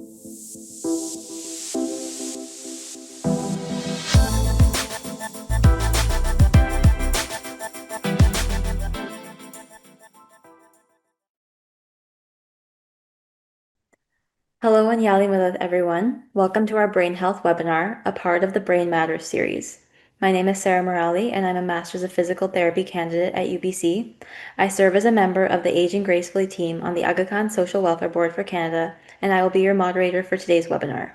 Hello and Yali Milad, everyone. Welcome to our Brain Health webinar, a part of the Brain Matters series. My name is Sera Merali, and I'm a Master's of Physical Therapy candidate at UBC. I serve as a member of the Aging Gracefully team on the Aga Khan Social Welfare Board for Canada, and I will be your moderator for today's webinar.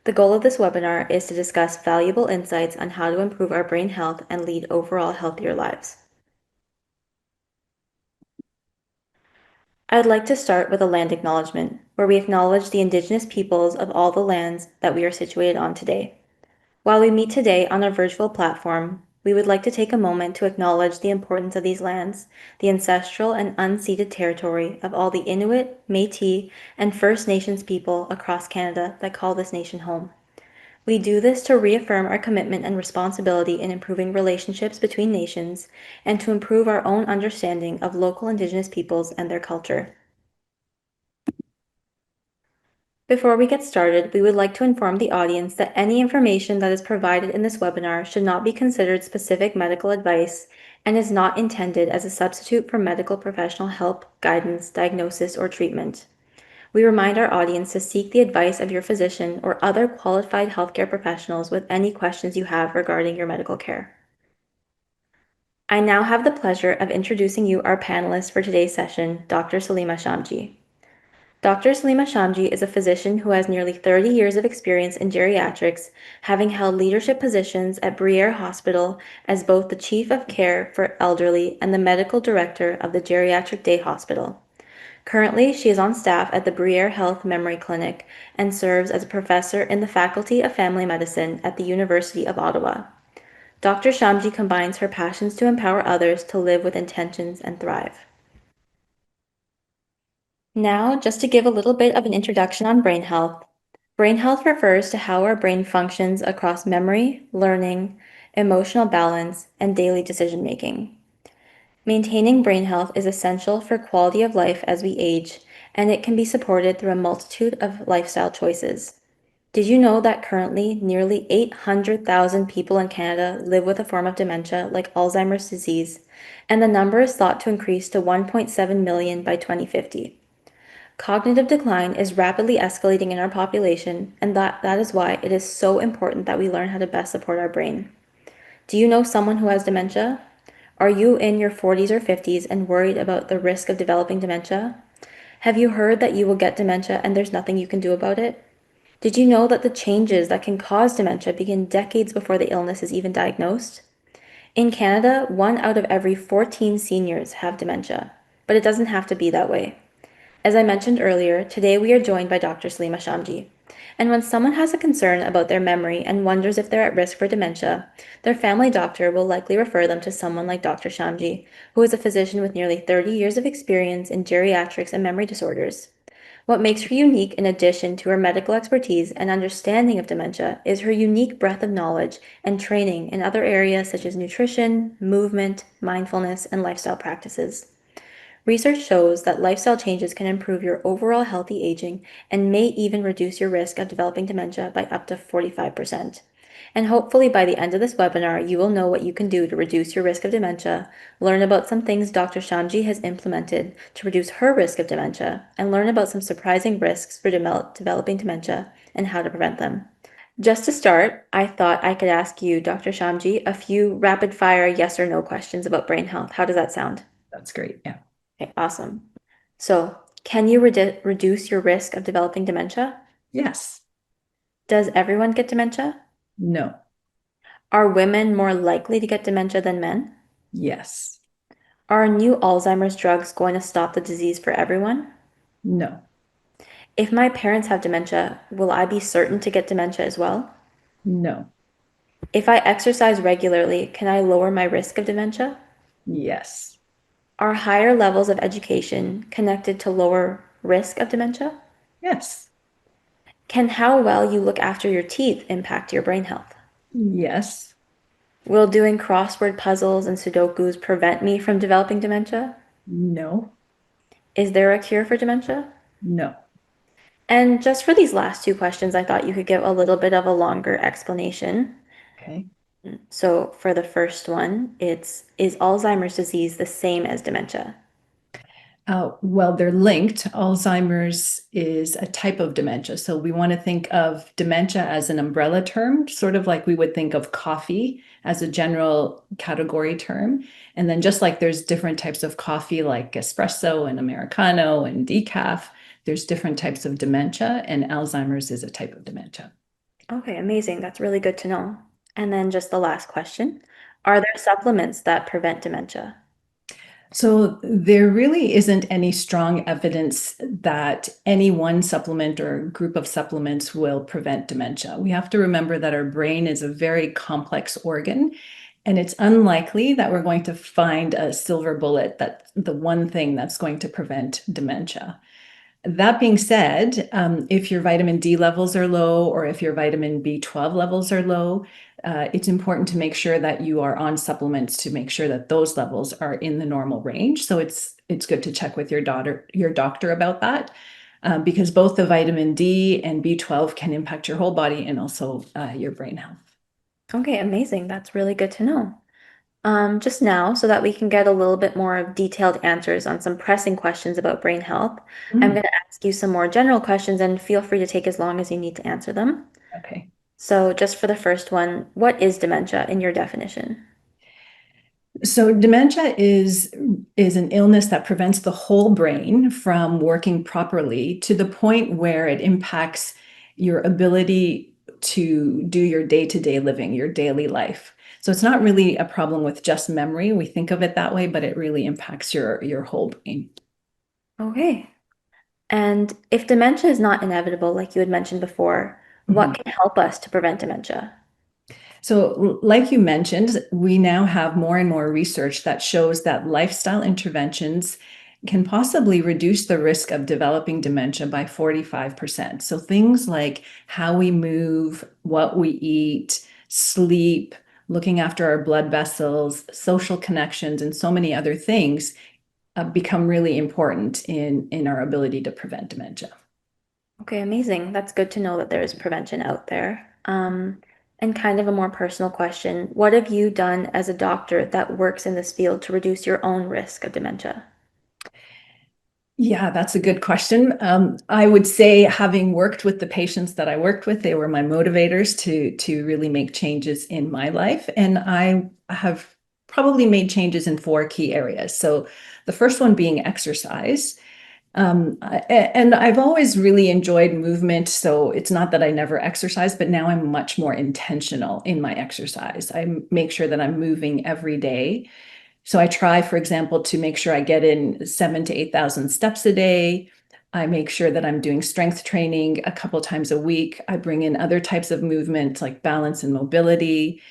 The goal of this webinar is to discuss valuable insights on how to improve our brain health and lead overall healthier lives. I'd like to start with a land acknowledgement, where we acknowledge the Indigenous peoples of all the lands that we are situated on today. While we meet today on our virtual platform, we would like to take a moment to acknowledge the importance of these lands, the ancestral and unceded territory of all the Inuit, Métis, and First Nations people across Canada that call this nation home. We do this to reaffirm our commitment and responsibility in improving relationships between nations and to improve our own understanding of local Indigenous peoples and their culture. Before we get started, we would like to inform the audience that any information that is provided in this webinar should not be considered specific medical advice and is not intended as a substitute for medical professional help, guidance, diagnosis, or treatment. We remind our audience to seek the advice of your physician or other qualified healthcare professionals with any questions you have regarding your medical care. I now have the pleasure of introducing you our panelist for today's session, Dr. Salima Shamji. Dr. Salima Shamji is a physician who has nearly 30 years of experience in geriatrics, having held leadership positions at Bruyère Hospital as both the Chief of Care for Elderly and the Medical Director of the Geriatric Day Hospital. Currently, she is on staff at the Bruyère Health Memory Clinic and serves as a professor in the Faculty of Family Medicine at the University of Ottawa. Dr. Shamji combines her passions to empower others to live with intentions and thrive. Now, just to give a little bit of an introduction on brain health. Brain health refers to how our brain functions across memory, learning, emotional balance, and daily decision making. Maintaining brain health is essential for quality of life as we age, and it can be supported through a multitude of lifestyle choices. Did you know that currently nearly 800,000 people in Canada live with a form of dementia like Alzheimer's disease, and the number is thought to increase to 1.7 million by 2050? Cognitive decline is rapidly escalating in our population, and that is why it is so important that we learn how to best support our brain. Do you know someone who has dementia? Are you in your 40s or 50s and worried about the risk of developing dementia? Have you heard that you will get dementia and there's nothing you can do about it? Did you know that the changes that can cause dementia begin decades before the illness is even diagnosed? In Canada, 1 out of every 14 seniors have dementia, but it doesn't have to be that way. As I mentioned earlier, today we are joined by Dr. Salima Shamji. And when someone has a concern about their memory and wonders if they're at risk for dementia, their family doctor will likely refer them to someone like Dr. Shamji, who is a physician with nearly 30 years of experience in geriatrics and memory disorders. What makes her unique, in addition to her medical expertise and understanding of dementia, is her unique breadth of knowledge and training in other areas such as nutrition, movement, mindfulness, and lifestyle practices. Research shows that lifestyle changes can improve your overall healthy aging and may even reduce your risk of developing dementia by up to 45%. And hopefully by the end of this webinar, you will know what you can do to reduce your risk of dementia, learn about some things Dr. Shamji has implemented to reduce her risk of dementia, and learn about some surprising risks for developing dementia and how to prevent them. Just to start, I thought I could ask you, Dr. Shamji, a few rapid-fire yes or no questions about brain health. How does that sound? That's great. Yeah. Okay, awesome. So, can you reduce your risk of developing dementia? Yes. Does everyone get dementia? No. Are women more likely to get dementia than men? Yes. Are new Alzheimer's drugs going to stop the disease for everyone? No. If my parents have dementia, will I be certain to get dementia as well? No. If I exercise regularly, can I lower my risk of dementia? Yes. Are higher levels of education connected to lower risk of dementia? Yes. Can how well you look after your teeth impact your brain health? Yes. Will doing crossword puzzles and Sudokus prevent me from developing dementia? No. Is there a cure for dementia? No. And just for these last two questions, I thought you could give a little bit of a longer explanation. Okay. So for the first one, is Alzheimer's disease the same as dementia? Well, they're linked. Alzheimer's is a type of dementia. So we want to think of dementia as an umbrella term, sort of like we would think of coffee as a general category term. And then just like there's different types of coffee like espresso and Americano and decaf, there's different types of dementia, and Alzheimer's is a type of dementia. Okay, amazing. That's really good to know. And then just the last question. Are there supplements that prevent dementia? So there really isn't any strong evidence that any one supplement or group of supplements will prevent dementia. We have to remember that our brain is a very complex organ, and it's unlikely that we're going to find a silver bullet, that the one thing that's going to prevent dementia. That being said, if your vitamin D levels are low or if your vitamin B12 levels are low, it's important to make sure that you are on supplements to make sure that those levels are in the normal range. So it's good to check with your doctor about that, because both the vitamin D and B12 can impact your whole body and also your brain health. Okay, amazing. That's really good to know. Just now, so that we can get a little bit more of detailed answers on some pressing questions about brain health, I'm Mm, going to ask you some more general questions and feel free to take as long as you need to answer them. okay. So, just for the first one, what is dementia in your definition? So dementia is an illness that prevents the whole brain from working properly to the point where it impacts your ability to do your day-to-day living, your daily life. So it's not really a problem with just memory. We think of it that way, but it really impacts your whole brain. Okay. And if dementia is not inevitable, like you had mentioned before, what Mhm. can help us to prevent dementia? So, like you mentioned, we now have more and more research that shows that lifestyle interventions can possibly reduce the risk of developing dementia by 45%. So, things like how we move, what we eat, sleep, looking after our blood vessels, social connections, and so many other things become really important in our ability to prevent dementia. Okay, amazing. That's good to know that there is prevention out there. And kind of a more personal question, what have you done as a doctor that works in this field to reduce your own risk of dementia? Yeah, that's a good question. I would say, having worked with the patients that I worked with, they were my motivators to really make changes in my life. And I have probably made changes in four key areas. So the first one being exercise. And I've always really enjoyed movement. So it's not that I never exercise, but now I'm much more intentional in my exercise. I make sure that I'm moving every day. So I try, for example, to make sure I get in 7,000 to 8,000 steps a day. I make sure that I'm doing strength training a couple times a week. I bring in other types of movement like balance and mobility.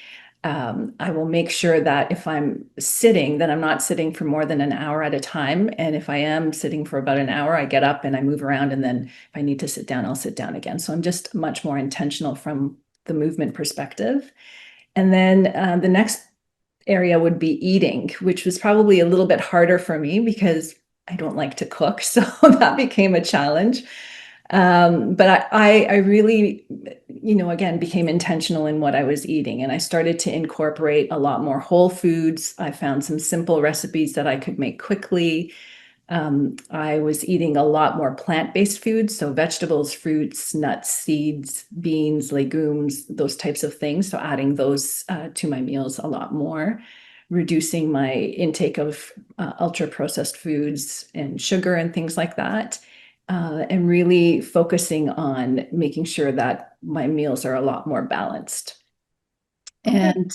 I will make sure that if I'm sitting, that I'm not sitting for more than an hour at a time. And if I am sitting for about an hour, I get up and I move around. And then if I need to sit down, I'll sit down again. So I'm just much more intentional from the movement perspective. And then the next area would be eating, which was probably a little bit harder for me because I don't like to cook. So that became a challenge. But I really, again, became intentional in what I was eating. And I started to incorporate a lot more whole foods. I found some simple recipes that I could make quickly. I was eating a lot more plant-based foods, so vegetables, fruits, nuts, seeds, beans, legumes, those types of things. So adding those to my meals a lot more, reducing my intake of ultra-processed foods and sugar and things like that, and really focusing on making sure that my meals are a lot more balanced. Okay. And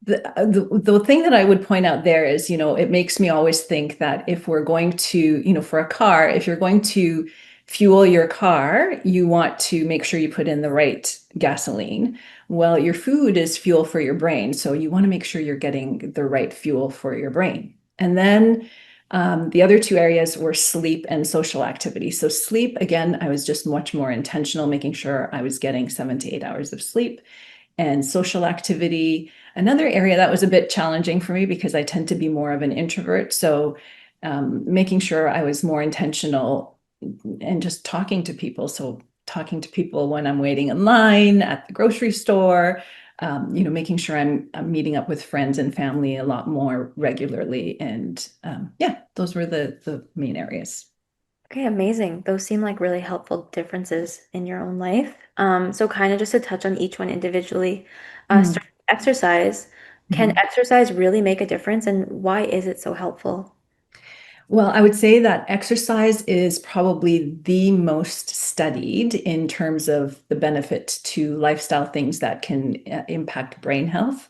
the thing that I would point out there is, it makes me always think that if we're going to, for a car, if you're going to fuel your car, you want to make sure you put in the right gasoline. Well, your food is fuel for your brain. So you want to make sure you're getting the right fuel for your brain. And then the other two areas were sleep and social activity. So sleep, again, I was just much more intentional, making sure I was getting 7 to 8 hours of sleep. And social activity, another area that was a bit challenging for me because I tend to be more of an introvert. So making sure I was more intentional and just talking to people. So talking to people when I'm waiting in line at the grocery store, making sure I'm meeting up with friends and family a lot more regularly. And yeah, those were the main areas. Okay, amazing. Those seem like really helpful differences in your own life. So kind of just to touch on each one individually, Mm. start with exercise. Can Mhm. exercise really make a difference, and why is it so helpful? Well, I would say that exercise is probably the most studied in terms of the benefit to lifestyle things that can impact brain health.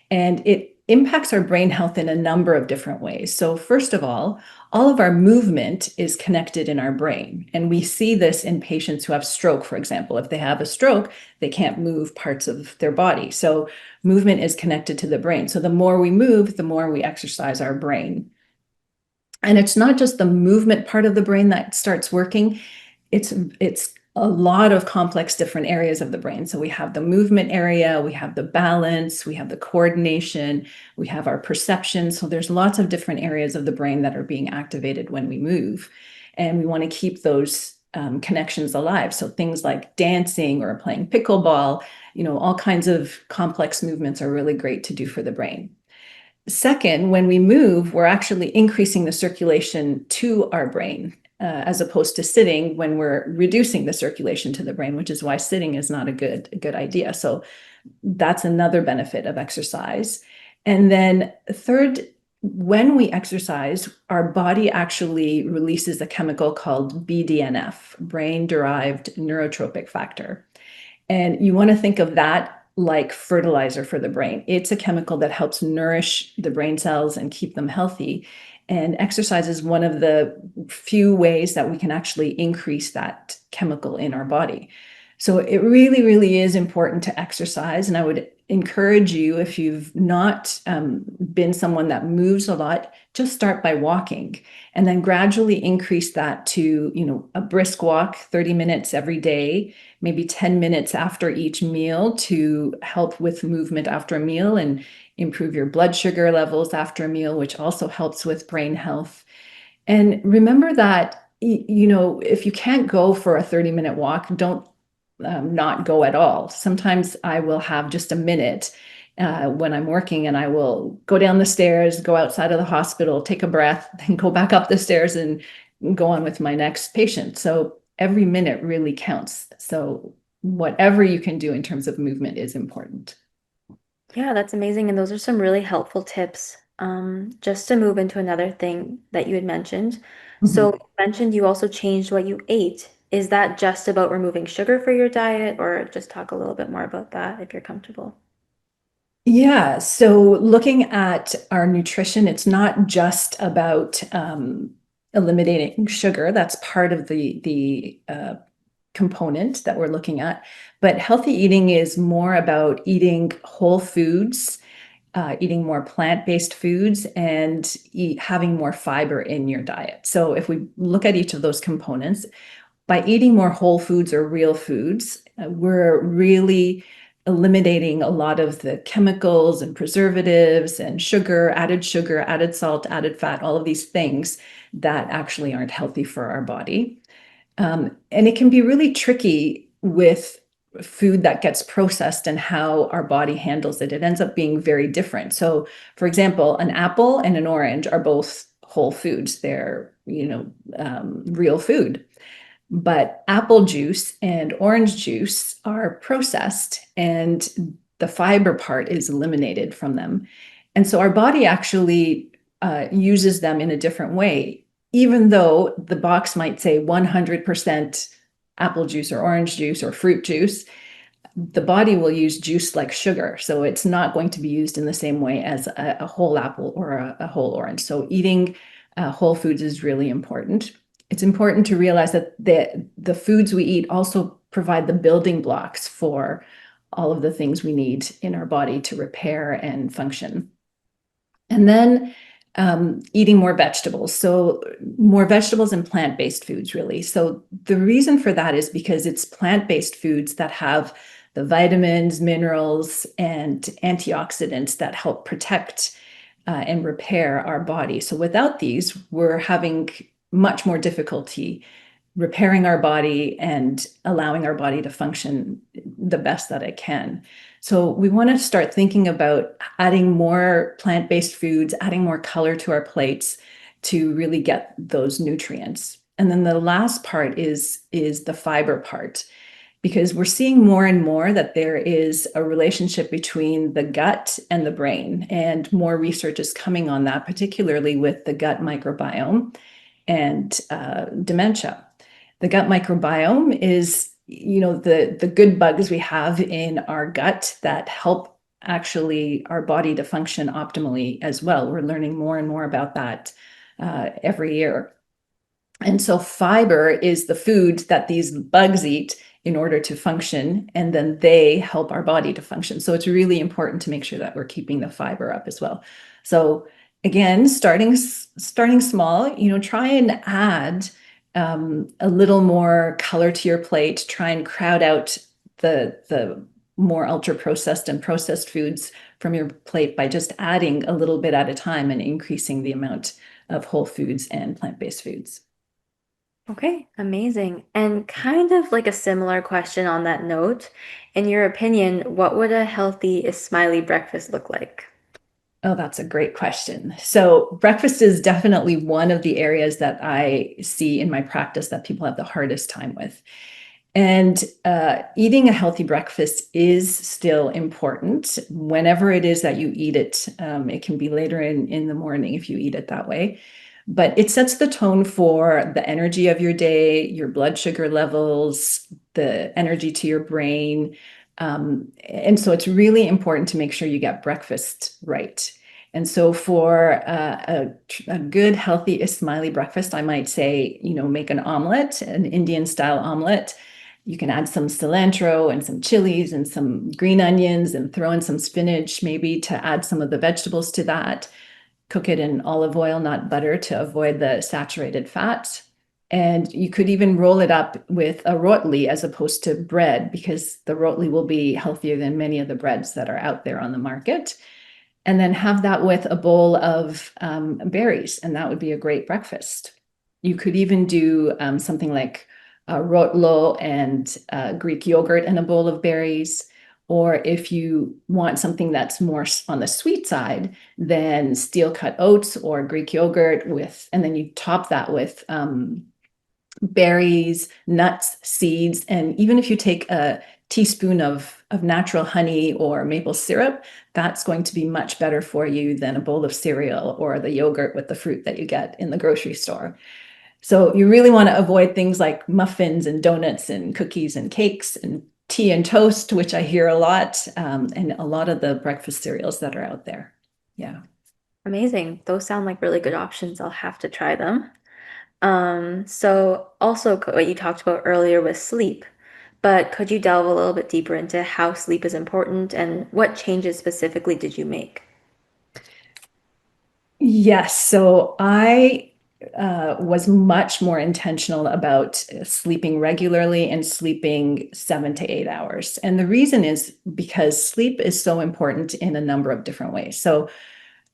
And it impacts our brain health in a number of different ways. So, first of all of our movement is connected in our brain. And we see this in patients who have stroke, for example. If they have a stroke, they can't move parts of their body. So, movement is connected to the brain. So, the more we move, the more we exercise our brain. And it's not just the movement part of the brain that starts working, it's a lot of complex different areas of the brain. So we have the movement area, we have the balance, we have the coordination, we have our perception. So there's lots of different areas of the brain that are being activated when we move. And we want to keep those connections alive. So things like dancing or playing pickleball, all kinds of complex movements are really great to do for the brain. Second, when we move, we're actually increasing the circulation to our brain, as opposed to sitting when we're reducing the circulation to the brain, which is why sitting is not a good idea. So that's another benefit of exercise. And then third, when we exercise, our body actually releases a chemical called BDNF, brain-derived neurotrophic factor. And you want to think of that like fertilizer for the brain. It's a chemical that helps nourish the brain cells and keep them healthy. And exercise is one of the few ways that we can actually increase that chemical in our body. So it really, really is important to exercise. And I would encourage you, if you've not been someone that moves a lot, just start by walking and then gradually increase that to, a brisk walk, 30 minutes every day, maybe 10 minutes after each meal to help with movement after a meal and improve your blood sugar levels after a meal, which also helps with brain health. And remember that, if you can't go for a 30-minute walk, don't not go at all. Sometimes I will have just a minute when I'm working, and I will go down the stairs, go outside of the hospital, take a breath, then go back up the stairs and go on with my next patient. So every minute really counts. So whatever you can do in terms of movement is important. Yeah, that's amazing. And those are some really helpful tips. Just to move into another thing that you had mentioned. So Mhm. you mentioned you also changed what you ate. Is that just about removing sugar for your diet, or just talk a little bit more about that if you're comfortable? Yeah, so looking at our nutrition, it's not just about eliminating sugar. That's part of the component that we're looking at. But healthy eating is more about eating whole foods, eating more plant-based foods, and having more fiber in your diet. So if we look at each of those components, by eating more whole foods or real foods, we're really eliminating a lot of the chemicals and preservatives and sugar, added salt, added fat, all of these things that actually aren't healthy for our body. And it can be really tricky with food that gets processed and how our body handles it. It ends up being very different. So, for example, an apple and an orange are both whole foods. They're, real food. But apple juice and orange juice are processed, and the fiber part is eliminated from them. And so our body actually uses them in a different way, even though the box might say 100% apple juice or orange juice or fruit juice. The body will use juice like sugar. So it's not going to be used in the same way as a whole apple or a whole orange. So eating whole foods is really important. It's important to realize that the foods we eat also provide the building blocks for all of the things we need in our body to repair and function. And then eating more vegetables. So more vegetables and plant-based foods, really. So the reason for that is because it's plant-based foods that have the vitamins, minerals, and antioxidants that help protect and repair our body. So without these, we're having much more difficulty repairing our body and allowing our body to function the best that it can. So we want to start thinking about adding more plant-based foods, adding more color to our plates to really get those nutrients. And then the last part is the fiber part, because we're seeing more and more that there is a relationship between the gut and the brain, and more research is coming on that, particularly with the gut microbiome and dementia. The gut microbiome is, the good bugs we have in our gut that help actually our body to function optimally as well. We're learning more and more about that every year. And so fiber is the food that these bugs eat in order to function, and then they help our body to function. So it's really important to make sure that we're keeping the fiber up as well. So again, starting small, try and add a little more color to your plate. Try and crowd out the more ultra processed and processed foods from your plate by just adding a little bit at a time and increasing the amount of whole foods and plant-based foods. Okay, amazing. And kind of like a similar question on that note, in your opinion, what would a healthy, smiley breakfast look like? Oh, that's a great question. So breakfast is definitely one of the areas that I see in my practice that people have the hardest time with. And eating a healthy breakfast is still important whenever it is that you eat it. It can be later in the morning if you eat it that way. But it sets the tone for the energy of your day, your blood sugar levels, the energy to your brain. And so it's really important to make sure you get breakfast right. And so for a good, healthy, smiley breakfast, I might say, make an omelet, an Indian style omelet. You can add some cilantro and some chilies and some green onions and throw in some spinach, maybe to add some of the vegetables to that. Cook it in olive oil, not butter, to avoid the saturated fats. And you could even roll it up with a rotli as opposed to bread, because the rotli will be healthier than many of the breads that are out there on the market. And then have that with a bowl of berries, and that would be a great breakfast. You could even do something like rotlo and Greek yogurt and a bowl of berries. Or if you want something that's more on the sweet side, then steel cut oats or Greek yogurt and then you top that with berries, nuts, seeds, and even if you take a teaspoon of natural honey or maple syrup, that's going to be much better for you than a bowl of cereal or the yogurt with the fruit that you get in the grocery store. So you really want to avoid things like muffins and donuts and cookies and cakes and tea and toast, which I hear a lot, and a lot of the breakfast cereals that are out there. Yeah. Amazing. Those sound like really good options. I'll have to try them. So also what you talked about earlier was sleep, but could you delve a little bit deeper into how sleep is important and what changes specifically did you make? Yes. So I was much more intentional about sleeping regularly and sleeping 7 to 8 hours. And the reason is because sleep is so important in a number of different ways. So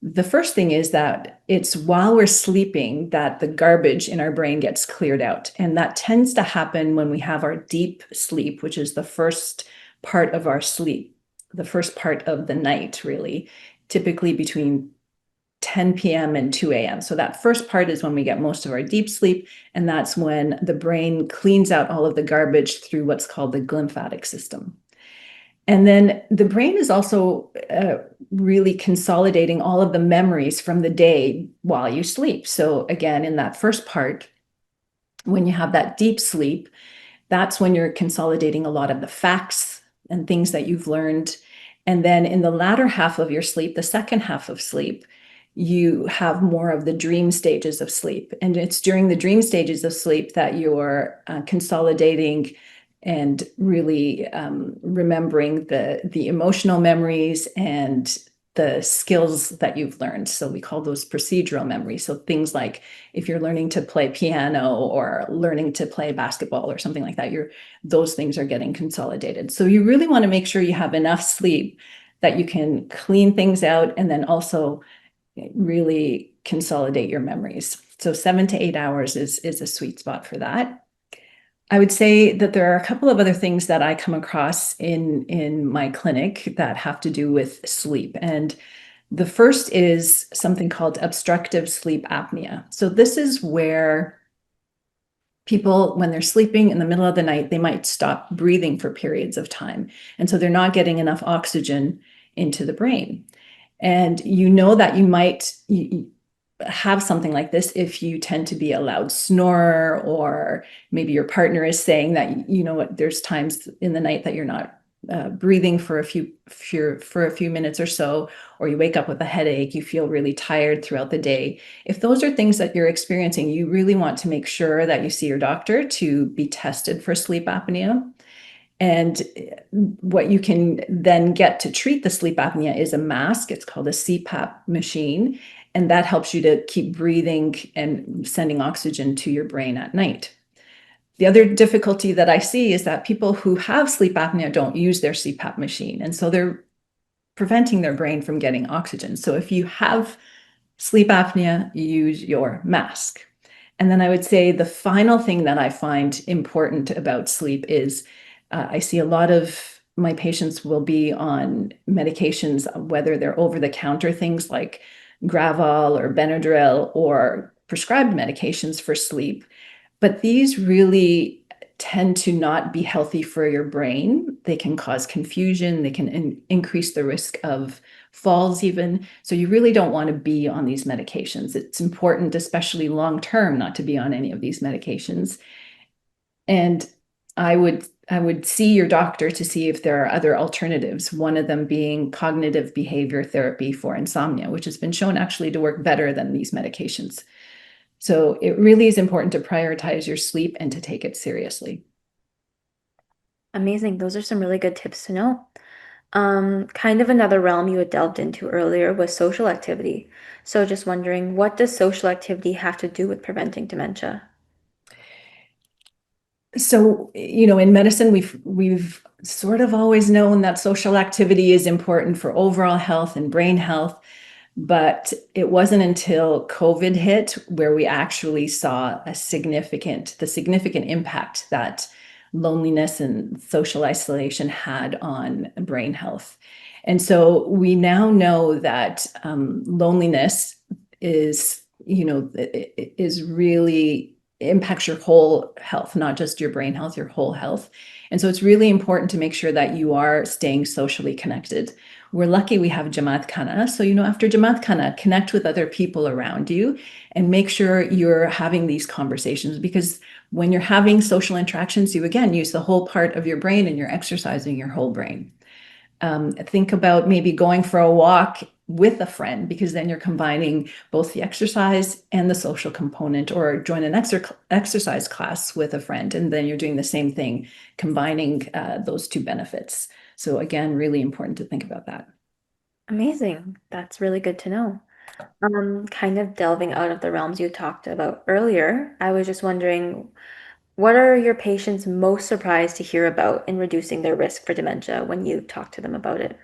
the first thing is that it's while we're sleeping that the garbage in our brain gets cleared out. And that tends to happen when we have our deep sleep, which is the first part of our sleep, the first part of the night, really, typically between 10 p.m. and 2 a.m. So that first part is when we get most of our deep sleep, and that's when the brain cleans out all of the garbage through what's called the glymphatic system. And then the brain is also really consolidating all of the memories from the day while you sleep. So again, in that first part, when you have that deep sleep, that's when you're consolidating a lot of the facts and things that you've learned. And then in the latter half of your sleep, the second half of sleep, you have more of the dream stages of sleep. And it's during the dream stages of sleep that you're consolidating and really remembering the emotional memories and the skills that you've learned. So we call those procedural memories. So things like if you're learning to play piano or learning to play basketball or something like that, those things are getting consolidated. So you really want to make sure you have enough sleep that you can clean things out and then also really consolidate your memories. So 7 to 8 hours is a sweet spot for that. I would say that there are a couple of other things that I come across in my clinic that have to do with sleep. And the first is something called obstructive sleep apnea. So this is where people, when they're sleeping in the middle of the night, they might stop breathing for periods of time. And so they're not getting enough oxygen into the brain. And you know that you might have something like this if you tend to be a loud snorer, or maybe your partner is saying that, you know what, there's times in the night that you're not breathing for a few minutes or so, or you wake up with a headache, you feel really tired throughout the day. If those are things that you're experiencing, you really want to make sure that you see your doctor to be tested for sleep apnea. And what you can then get to treat the sleep apnea is a mask. It's called a CPAP machine, and that helps you to keep breathing and sending oxygen to your brain at night. The other difficulty that I see is that people who have sleep apnea don't use their CPAP machine, and so they're preventing their brain from getting oxygen. So if you have sleep apnea, use your mask. And then I would say the final thing that I find important about sleep is I see a lot of my patients will be on medications, whether they're over the counter things like Gravol or Benadryl, or prescribed medications for sleep. But these really tend to not be healthy for your brain. They can cause confusion. They can increase the risk of falls even. So you really don't want to be on these medications. It's important, especially long term, not to be on any of these medications. And I would see your doctor to see if there are other alternatives, one of them being cognitive behavior therapy for insomnia, which has been shown actually to work better than these medications. So it really is important to prioritize your sleep and to take it seriously. Amazing. Those are some really good tips to know. Kind of another realm you had delved into earlier was social activity. So just wondering, what does social activity have to do with preventing dementia? So, in medicine, we've sort of always known that social activity is important for overall health and brain health. But it wasn't until COVID hit where we actually saw the significant impact that loneliness and social isolation had on brain health. And so we now know that loneliness is, is really impacts your whole health, not just your brain health, your whole health. And so it's really important to make sure that you are staying socially connected. We're lucky we have Jamaat Khana. So, after Jamaat Khana, connect with other people around you and make sure you're having these conversations, because when you're having social interactions, you again use the whole part of your brain and you're exercising your whole brain. Think about maybe going for a walk with a friend, because then you're combining both the exercise and the social component, or join an exercise class with a friend, and then you're doing the same thing, combining those two benefits. So again, really important to think about that. Amazing. That's really good to know. Kind of delving out of the realms you talked about earlier, I was just wondering, what are your patients most surprised to hear about in reducing their risk for dementia when you talk to them about it?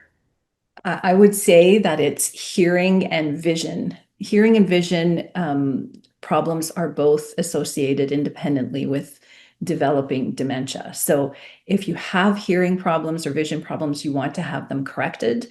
I would say that it's hearing and vision. Hearing and vision problems are both associated independently with developing dementia. So if you have hearing problems or vision problems, you want to have them corrected.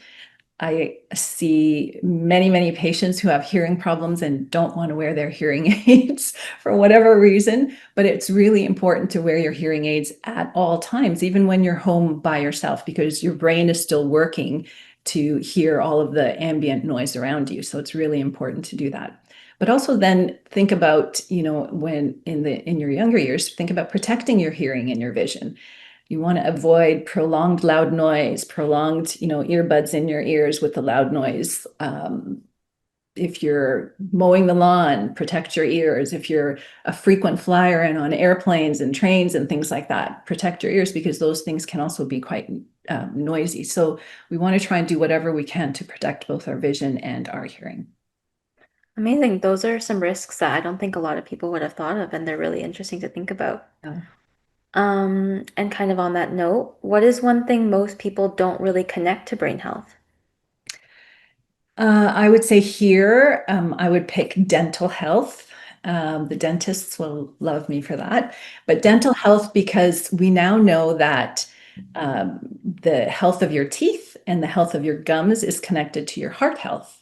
I see many, many patients who have hearing problems and don't want to wear their hearing aids for whatever reason, but it's really important to wear your hearing aids at all times, even when you're home by yourself, because your brain is still working to hear all of the ambient noise around you. So it's really important to do that. But also then think about, when in your younger years, think about protecting your hearing and your vision. You want to avoid prolonged loud noise, prolonged, earbuds in your ears with the loud noise. If you're mowing the lawn, protect your ears. If you're a frequent flyer and on airplanes and trains and things like that, protect your ears, because those things can also be quite noisy. So we want to try and do whatever we can to protect both our vision and our hearing. Amazing. Those are some risks that I don't think a lot of people would have thought of, and they're really interesting to think about. And kind of on that note, what is one thing most people don't really connect to brain health? I would say here, I would pick dental health. The dentists will love me for that. But dental health, because we now know that the health of your teeth and the health of your gums is connected to your heart health.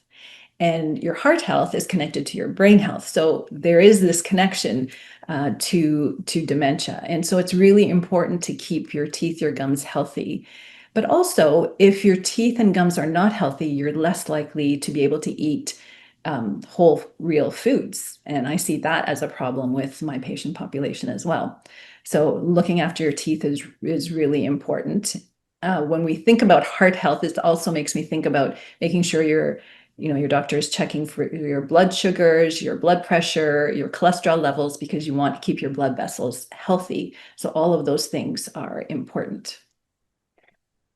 And your heart health is connected to your brain health. So there is this connection to dementia. And so it's really important to keep your teeth, your gums healthy. But also, if your teeth and gums are not healthy, you're less likely to be able to eat whole, real foods. And I see that as a problem with my patient population as well. So looking after your teeth is really important. When we think about heart health, it also makes me think about making sure your doctor is checking for your blood sugars, your blood pressure, your cholesterol levels, because you want to keep your blood vessels healthy. So all of those things are important.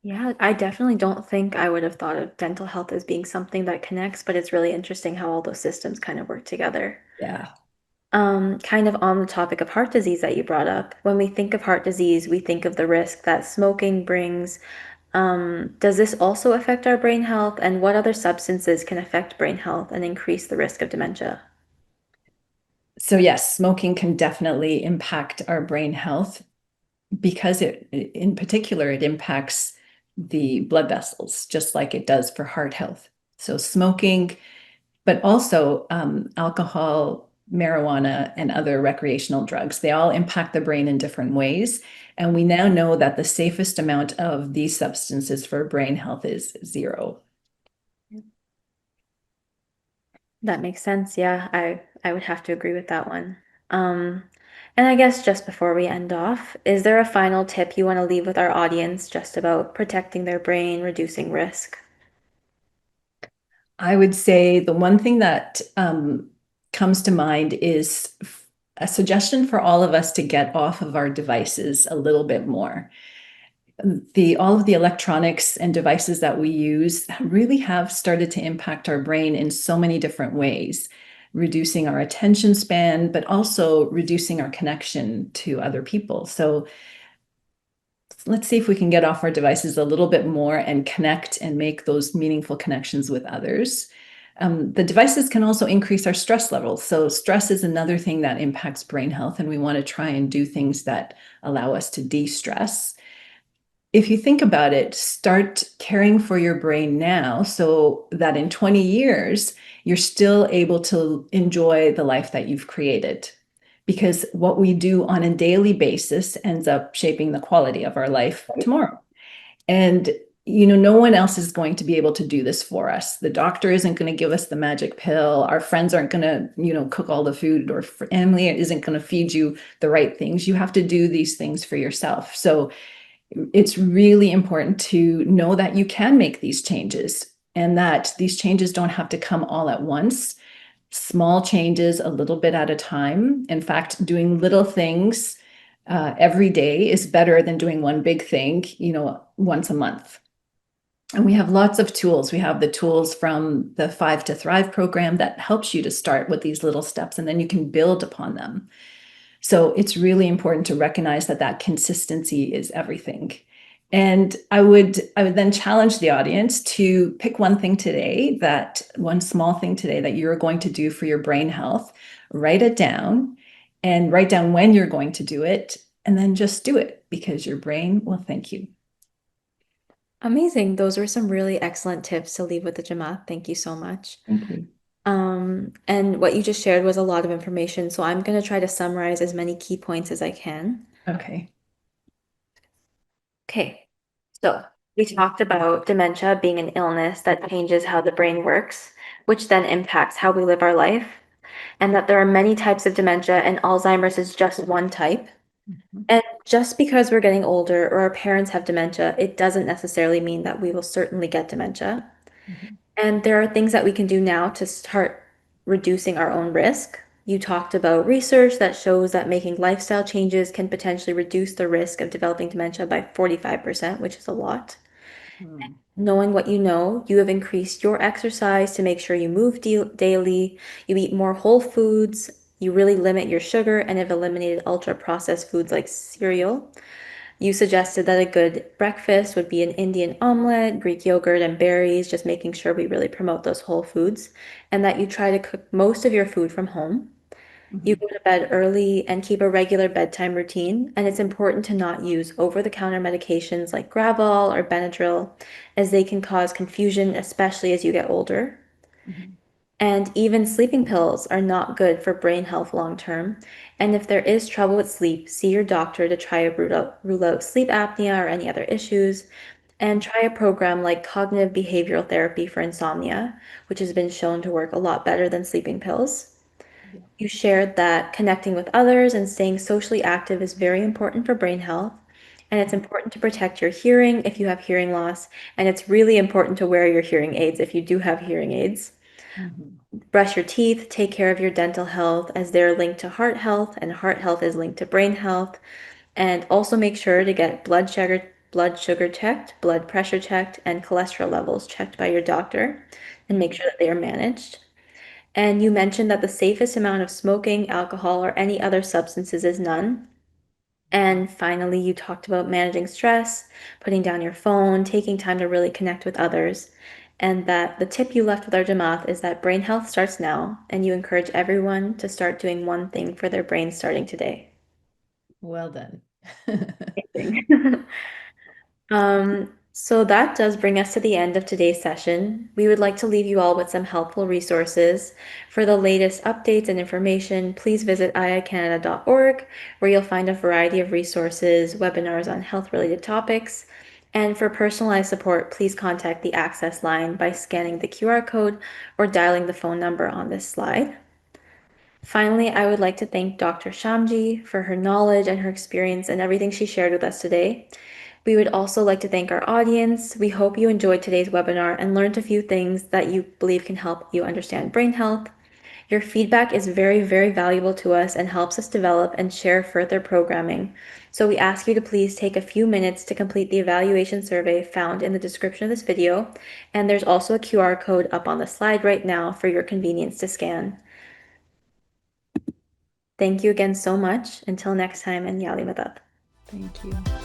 Yeah, I definitely don't think I would have thought of dental health as being something that connects, but it's really interesting how all those systems kind of work together. Yeah. Kind of on the topic of heart disease that you brought up, when we think of heart disease, we think of the risk that smoking brings. Does this also affect our brain health, and what other substances can affect brain health and increase the risk of dementia? So yes, smoking can definitely impact our brain health because in particular, it impacts the blood vessels, just like it does for heart health. So smoking, but also alcohol, marijuana, and other recreational drugs. They all impact the brain in different ways. And we now know that the safest amount of these substances for brain health is zero. That makes sense. Yeah, I would have to agree with that one. Um, and I guess just before we end off, is there a final tip you want to leave with our audience just about protecting their brain, reducing risk? I would say the one thing that comes to mind is a suggestion for all of us to get off of our devices a little bit more. All of the electronics and devices that we use really have started to impact our brain in so many different ways, reducing our attention span, but also reducing our connection to other people. So let's see if we can get off our devices a little bit more and connect and make those meaningful connections with others. The devices can also increase our stress levels. So stress is another thing that impacts brain health, and we want to try and do things that allow us to de-stress. If you think about it, start caring for your brain now so that in 20 years, you're still able to enjoy the life that you've created. Because what we do on a daily basis ends up shaping the quality of our life tomorrow. And no one else is going to be able to do this for us. The doctor isn't going to give us the magic pill. Our friends aren't going to, cook all the food, or family isn't going to feed you the right things. You have to do these things for yourself. So it's really important to know that you can make these changes and that these changes don't have to come all at once. Small changes, a little bit at a time. In fact, doing little things every day is better than doing one big thing, once a month. And we have lots of tools. We have the tools from the 5 to Thrive program that helps you to start with these little steps, and then you can build upon them. So it's really important to recognize that consistency is everything. And I would then challenge the audience to pick one thing today, one small thing today that you're going to do for your brain health. Write it down and write down when you're going to do it, and then just do it because your brain will thank you. Amazing. Those were some really excellent tips to leave with the Jamaat. Thank you so much. Thank you. And what you just shared was a lot of information, so I'm going to try to summarize as many key points as I can. Okay. Okay, so we talked about dementia being an illness that changes how the brain works, which then impacts how we live our life, and that there are many types of dementia, and Alzheimer's is just one type. Mhm. And just because we're getting older or our parents have dementia, it doesn't necessarily mean that we will certainly get dementia. Mhm. And there are things that we can do now to start reducing our own risk. You talked about research that shows that making lifestyle changes can potentially reduce the risk of developing dementia by 45%, which is a lot. Mhm. Knowing what you know, you have increased your exercise to make sure you move daily, you eat more whole foods, you really limit your sugar, and have eliminated ultra processed foods like cereal. You suggested that a good breakfast would be an Indian omelet, Greek yogurt, and berries, just making sure we really promote those whole foods, and that you try to cook most of your food from home. You Mhm. go to bed early and keep a regular bedtime routine, and it's important to not use over-the-counter medications like Gravol or Benadryl, as they can cause confusion, especially as you get older. Mhm. And even sleeping pills are not good for brain health long term. And if there is trouble with sleep, see your doctor to try to rule out sleep apnea or any other issues. And try a program like cognitive behavioral therapy for insomnia, which has been shown to work a lot better than sleeping pills. Yeah. You shared that connecting with others and staying socially active is very important for brain health. And it's important to protect your hearing if you have hearing loss. And it's really important to wear your hearing aids if you do have hearing aids. Mhm. Brush your teeth, take care of your dental health as they're linked to heart health, and heart health is linked to brain health. And also make sure to get blood sugar checked, blood pressure checked, and cholesterol levels checked by your doctor and make Mhm. sure that they are managed. And you mentioned that the safest amount of smoking, alcohol, or any other substances is none. And finally, you talked about managing stress, putting down your phone, taking time to really connect with others. And that the tip you left with our Jamaat is that brain health starts now, and you encourage everyone to start doing one thing for their brain starting today. Well done. Amazing. So that does bring us to the end of today's session. We would like to leave you all with some helpful resources. For the latest updates and information, please visit iicanada.org, where you'll find a variety of resources, webinars on health-related topics. And for personalized support, please contact the Access line by scanning the QR code or dialing the phone number on this slide. Finally, I would like to thank Dr. Shamji for her knowledge and her experience and everything she shared with us today. We would also like to thank our audience. We hope you enjoyed today's webinar and learned a few things that you believe can help you understand brain health. Your feedback is very, very valuable to us and helps us develop and share further programming. So we ask you to please take a few minutes to complete the evaluation survey found in the description of this video. And there's also a QR code up on the slide right now for your convenience to scan. Thank you again so much. Until next time, and Yali Madat. Thank you.